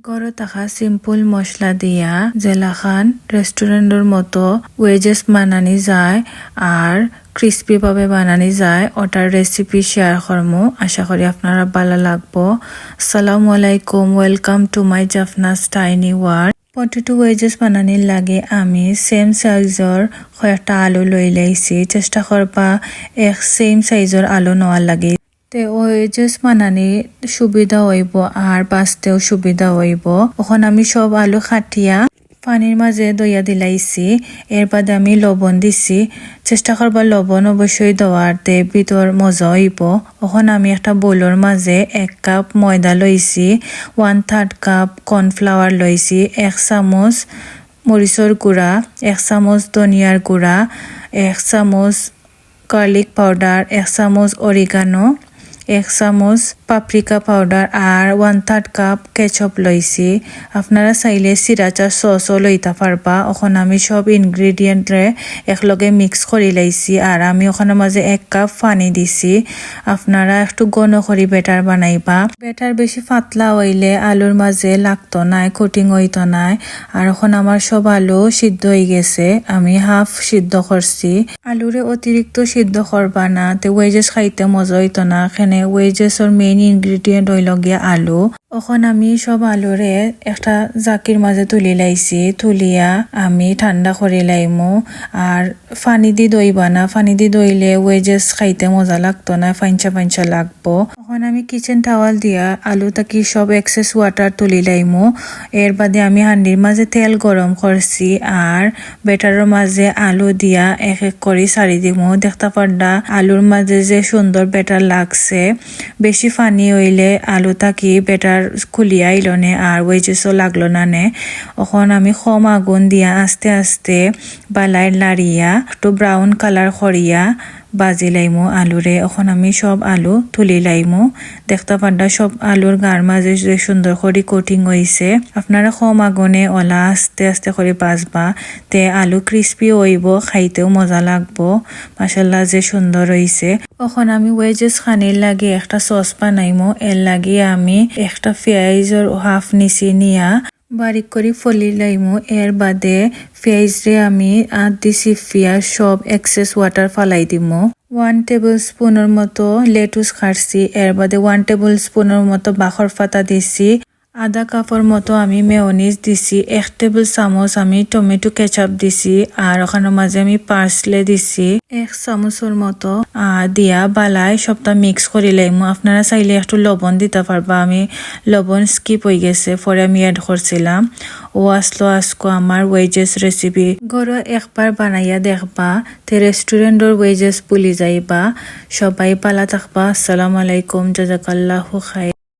গড়ে থাকা সিম্পল মশলা দিয়া জেলাখান রেস্টুরেন্টের মতো ওয়েজেস বানানি যায় আর ক্রিস্পি ভাবে বানানি যায় ওটার রেসিপি শেয়ার করমু। আশা করি আপনারা ভালো লাগবো। আসসালামু আলাইকুম, welcome to my Jafna's tiny world. Potato wedges বানানির লাগে আমি সেম সাইজর কয়েকটা আলু লই লাইছি। চেষ্টা করবা এক সেম সাইজর আলু নেওয়ার লাগে, তে ওয়েজেস বানানি সুবিধা হইব আর বাঁচতেও সুবিধা হইব। এখন আমি সব আলু খাটিয়া পানির মাঝে দইয়া দিলাইছি। এর বাদে আমি লবণ দিছি। চেষ্টা করবা লবণ অবশ্যই দেওয়ারতে ভিতর মজা হইব। এখন আমি একটা বোলের মাঝে 1 কাপ ময়দা লইছি, 1/3 কাপ কর্নফ্লাওয়ার লইছি, 1 চামচ মরিচর গুঁড়া, 1 চামচ ধনিয়ার গুঁড়া, 1 চামচ গার্লিক পাউডার, 1 চামচ অরিগানো, 1 চামচ পাপরিকা পাউডার আর 1/3 কাপ কেচপ লইছি। আপনারা চাইলে সিরাচার সসও লইতে পারবা। এখন আমি সব ইনগ্রেডিয়েন্টরে একলগে মিক্স করে লাইছি আর আমি ওখানে মাঝে 1 কাপ পানি দিছি। আপনারা একটু ঘন করে বেটার বানাইবা। বেটার বেশি পাতলা হইলে আলুর মাঝে লাগতো না, কোটিং হইতো না। আর এখন আমার সব আলু সিদ্ধ হয়ে গেছে, আমি হাফ সিদ্ধ করছি। আলুরে অতিরিক্ত সিদ্ধ করবা না, তে ওয়েজেস খাইতে মজা হইতো না। এখানে ওয়েজেসর মেইন ইনগ্রেডিয়েন্ট হইল গিয়া আলু। এখন আমি সব আলুরে একটা জাকির মাঝে তুলি লাইছি, তুলিয়া আমি ঠান্ডা করে লাইমু। আর পানি দি দইবা না, পানি দি দইলে ওয়েজেস খাইতে মজা লাগতো না, ফাইনচা ফাইনচা লাগবো। এখন আমি কিচেন টাওয়াল দিয়া আলু তাকি সব এক্সেস ওয়াটার তুলি লাইমু। এর বাদে আমি হান্ডির মাঝে তেল গরম করছি আর বেটারের মাঝে আলু দিয়া এক এক করে সারি দিমু। দেখতে পারডা আলুর মাঝে যে সুন্দর বেটার লাগছে। বেশি পানি হইলে আলু তাকি বেটার খুলিয়া আইল নে আর ওয়েজেসও লাগলো না নে। এখন আমি কম আগুন দিয়া আস্তে আস্তে বালাই লাড়িয়া একটু ব্রাউন কালার করিয়া বাজি লাইমু আলুরে। এখন আমি সব আলু তুলি লাইমু। দেখতে পারডা সব আলুর গার মাঝে যে সুন্দর করে কোটিং হইছে। আপনারা কম আগুনে ওলা আস্তে আস্তে করে বাজবা, তে আলু ক্রিস্পি হইব, খাইতেও মজা লাগবো। মাশাআল্লাহ যে সুন্দর হইছে। এখন আমি ওয়েজেস খানির লাগে একটা সস বানাইমু। এর লাগে আমি একটা পেঁয়াজের হাফ নিছি নিয়া বারিক করে ফলি লাইমু। এর বাদে পেঁয়াজরে আমি আধ দিছি পেঁয়াজ সব এক্সেস ওয়াটার ফালাই দিমু। 1 টেবিল স্পুনের মতো লেটুস কাটছি। এর বাদে 1 টেবিল স্পুনের মতো বাখর পাতা দিছি। আধা কাপের মতো আমি মেয়োনিজ দিছি। 1 টেবিল চামচ আমি টমেটো কেচাপ দিছি আর ওখানের মাঝে আমি পার্সলে দিছি 1 চামচের মতো দিয়া বালাই সবটা মিক্স করে লাইমু। আপনারা চাইলে একটু লবণ দিতে পারবা, আমি লবণ স্কিপ হয়ে গেছে, পরে আমি অ্যাড করছিলাম। ও আসলো আজকে আমার ওয়েজেস রেসিপি। ঘরে একবার বানাইয়া দেখবা, তে রেস্টুরেন্টের ওয়েজেস ভুলি যাইবা। সবাই পালা থাকবা। আসসালামু আলাইকুম, জাযাকাল্লাহু খাইর।